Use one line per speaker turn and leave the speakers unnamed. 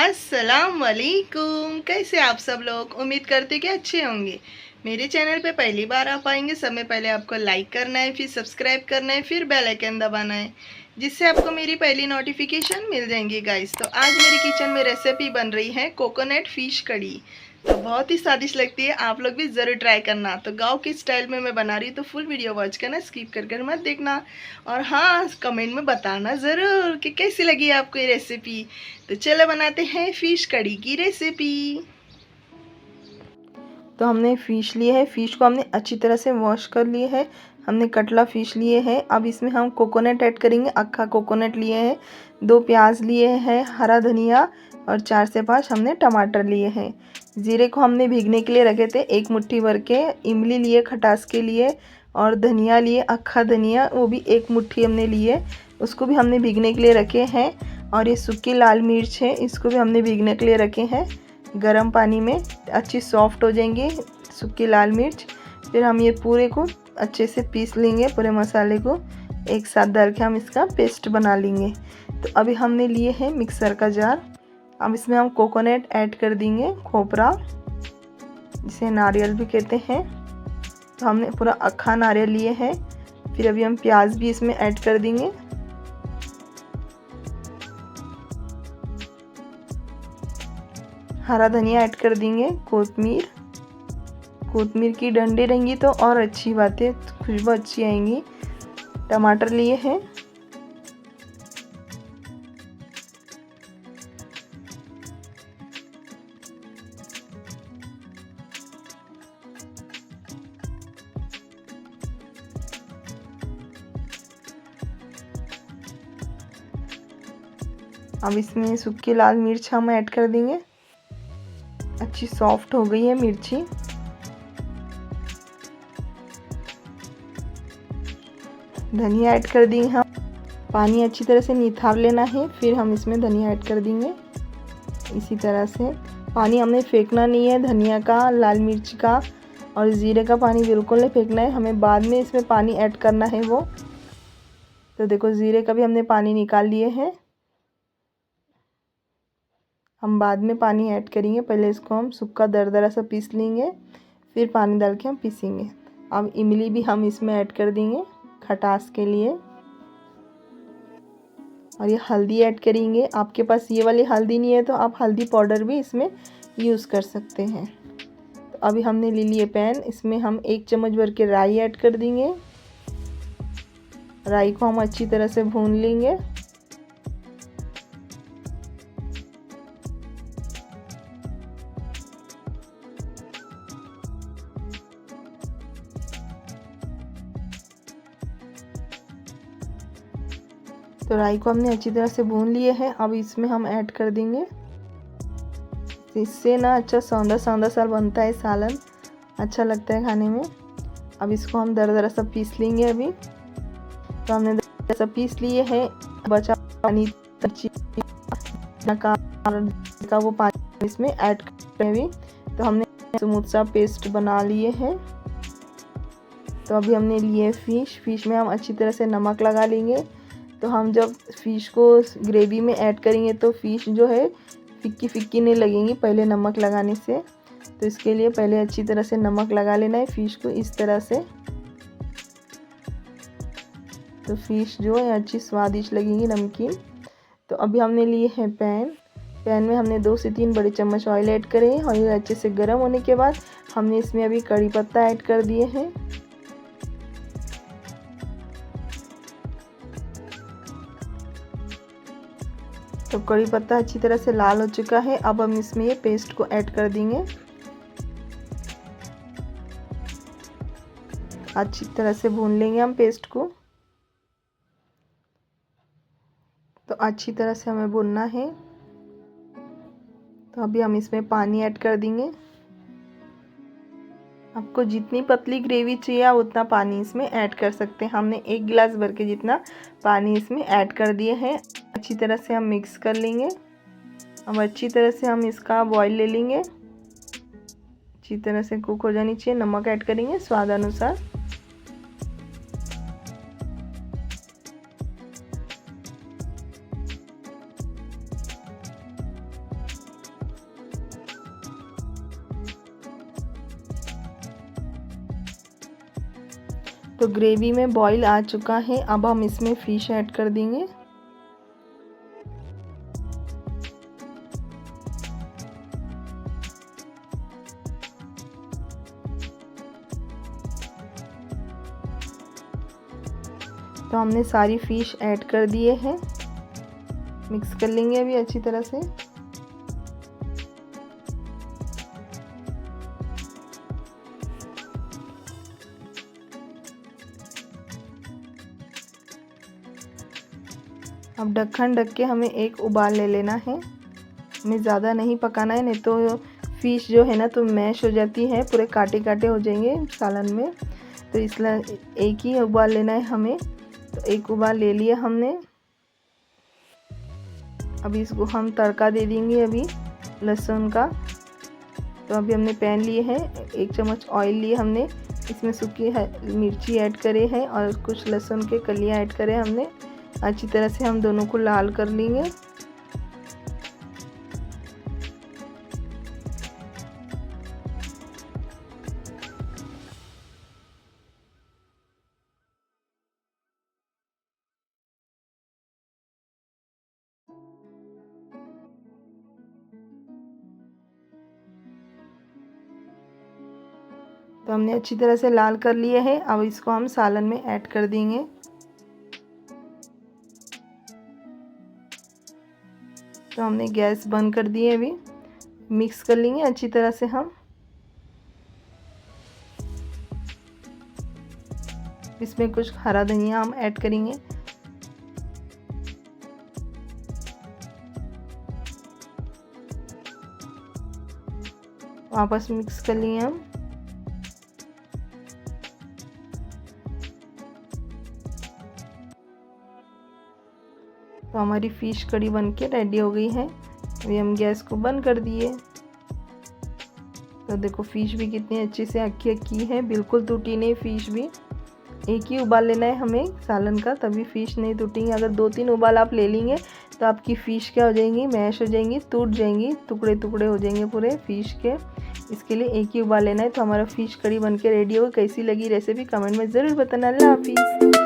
अस्सलाम वालेकुम। कैसे आप सब लोग? उम्मीद करते कि अच्छे होंगे। मेरे चैनल पे पहली बार आप आएंगे, सबसे पहले आपको लाइक करना है, फिर सब्सक्राइब करना है, फिर बेल आइकन दबाना है, जिससे आपको मेरी पहली नोटिफिकेशन मिल जाएंगी गाइस। तो आज मेरी किचन में रेसिपी बन रही है कोकोनट फिश कड़ी। तो बहुत ही स्वादिष्ट लगती है, आप लोग भी ज़रूर ट्राई करना। तो गांव के स्टाइल में मैं बना रही हूँ, तो फुल वीडियो वॉच करना, स्किप कर कर मत देखना। और हाँ, कमेंट में बताना ज़रूर कि कैसी लगी आपको ये रेसिपी। तो चलो बनाते हैं फिश कड़ी की रेसिपी। तो हमने फ़िश लिए है, फ़िश को हमने अच्छी तरह से वॉश कर लिए है। हमने कटला फ़िश लिए है। अब इसमें हम कोकोनट ऐड करेंगे। अक्खा कोकोनट लिए हैं, 2 प्याज लिए हैं, हरा धनिया और 4 से 5 हमने टमाटर लिए हैं। ज़ीरे को हमने भीगने के लिए रखे थे, 1 मुट्ठी भर के। इमली लिए खटास के लिए, और धनिया लिए अक्खा धनिया, वो भी 1 मुट्ठी हमने लिए, उसको भी हमने भीगने के लिए रखे हैं। और ये सूखी लाल मिर्च है, इसको भी हमने भीगने के लिए रखे हैं गर्म पानी में, अच्छी सॉफ्ट हो जाएंगे सूखी लाल मिर्च। फिर हम ये पूरे को अच्छे से पीस लेंगे, पूरे मसाले को एक साथ डाल के हम इसका पेस्ट बना लेंगे। तो अभी हमने लिए हैं मिक्सर का जार। अब इसमें हम कोकोनट ऐड कर देंगे, खोपरा जिसे नारियल भी कहते हैं। तो हमने पूरा अक्खा नारियल लिए हैं। फिर अभी हम प्याज भी इसमें ऐड कर देंगे। हरा धनिया ऐड कर देंगे, कोतमीर की डंडे रहेंगी तो और अच्छी बात है, खुशबू अच्छी आएंगी। टमाटर लिए हैं। अब इसमें सूखी लाल मिर्च हम ऐड कर देंगे। अच्छी सॉफ्ट हो गई है मिर्ची। धनिया ऐड कर देंगे हम। पानी अच्छी तरह से निथार लेना है, फिर हम इसमें धनिया ऐड कर देंगे। इसी तरह से पानी हमने फेंकना नहीं है, धनिया का, लाल मिर्च का और ज़ीरे का पानी बिल्कुल नहीं फेंकना है, हमें बाद में इसमें पानी ऐड करना है वो। तो देखो, ज़ीरे का भी हमने पानी निकाल लिए हैं, हम बाद में पानी ऐड करेंगे। पहले इसको हम सूखा दरदरा सा पीस लेंगे, फिर पानी डाल के हम पीसेंगे। अब इमली भी हम इसमें ऐड कर देंगे खटास के लिए। और ये हल्दी ऐड करेंगे। आपके पास ये वाली हल्दी नहीं है तो आप हल्दी पाउडर भी इसमें यूज़ कर सकते हैं। तो अभी हमने ले लिए पैन, इसमें हम 1 चम्मच भर के राई ऐड कर देंगे। राई को हम अच्छी तरह से भून लेंगे। तो राई को हमने अच्छी तरह से भून लिए हैं। अब इसमें हम ऐड कर देंगे, इससे ना अच्छा सौंधा सौंधा सा बनता है सालन, अच्छा लगता है खाने में। अब इसको हम दरदरा सा पीस लेंगे। अभी तो हमने दरदरा सा पीस लिए हैं। बचा पानी का वो पानी इसमें ऐड करेंगे। तो हमने स्मूथ सा पेस्ट बना लिए हैं। तो अभी हमने लिए फिश में हम अच्छी तरह से नमक लगा लेंगे। तो हम जब फ़िश को ग्रेवी में ऐड करेंगे तो फ़िश जो है फिक्की फिक्की नहीं लगेंगी पहले नमक लगाने से। तो इसके लिए पहले अच्छी तरह से नमक लगा लेना है फ़िश को, इस तरह से। तो फ़िश जो है अच्छी स्वादिष्ट लगेंगी, नमकीन। तो अभी हमने लिए हैं पैन में हमने 2 से 3 बड़े चम्मच ऑयल ऐड करें। ऑयल अच्छे से गर्म होने के बाद हमने इसमें अभी कड़ी पत्ता ऐड कर दिए हैं। तो कड़ी पत्ता अच्छी तरह से लाल हो चुका है। अब हम इसमें ये पेस्ट को ऐड कर देंगे। अच्छी तरह से भून लेंगे हम पेस्ट को। तो अच्छी तरह से हमें भूनना है। तो अभी हम इसमें पानी ऐड कर देंगे। आपको जितनी पतली ग्रेवी चाहिए आप उतना पानी इसमें ऐड कर सकते हैं। हमने 1 गिलास भर के जितना पानी इसमें ऐड कर दिए हैं। अच्छी तरह से हम मिक्स कर लेंगे। अब अच्छी तरह से हम इसका बॉईल ले लेंगे। अच्छी तरह से कुक हो जानी चाहिए। नमक ऐड करेंगे स्वाद अनुसार। तो ग्रेवी में बॉईल आ चुका है। अब हम इसमें फ़िश ऐड कर देंगे। तो हमने सारी फ़िश ऐड कर दिए हैं। मिक्स कर लेंगे अभी अच्छी तरह से। अब ढक्कन ढक के हमें एक उबाल ले लेना है। हमें ज़्यादा नहीं पकाना है, नहीं तो फ़िश जो है ना तो मैश हो जाती है, पूरे काटे काटे हो जाएंगे सालन में। तो इसलिए एक ही उबाल लेना है हमें। तो एक उबाल ले लिया हमने। अभी इसको हम तड़का दे देंगे अभी लहसुन का। तो अभी हमने पैन लिए हैं, 1 चम्मच ऑयल लिए हमने। इसमें सूखी मिर्ची ऐड करे हैं और कुछ लहसुन के कलियां ऐड करे हमने। अच्छी तरह से हम दोनों को लाल कर लेंगे। तो हमने अच्छी तरह से लाल कर लिए हैं। अब इसको हम सालन में ऐड कर देंगे। तो हमने गैस बंद कर दी है। अभी मिक्स कर लेंगे अच्छी तरह से हम। इसमें कुछ हरा धनिया हम ऐड करेंगे। वापस मिक्स कर लिए हम। तो हमारी फ़िश कड़ी बनके रेडी हो गई है। अभी हम गैस को बंद कर दिए। तो देखो फ़िश भी कितनी अच्छी से अक्की अक्की है, बिल्कुल टूटी नहीं फ़िश भी। एक ही उबाल लेना है हमें सालन का, तभी फ़िश नहीं टूटेंगी। अगर 2-3 उबाल आप ले लेंगे तो आपकी फ़िश क्या हो जाएंगी, मैश हो जाएंगी, टूट जाएंगी, टुकड़े टुकड़े हो जाएंगे पूरे फ़िश के। इसके लिए एक ही उबाल लेना है। तो हमारा फ़िश कड़ी बनके रेडी हो गई। कैसी लगी रेसिपी कमेंट में ज़रूर बताना। अल्लाह हाफिज़।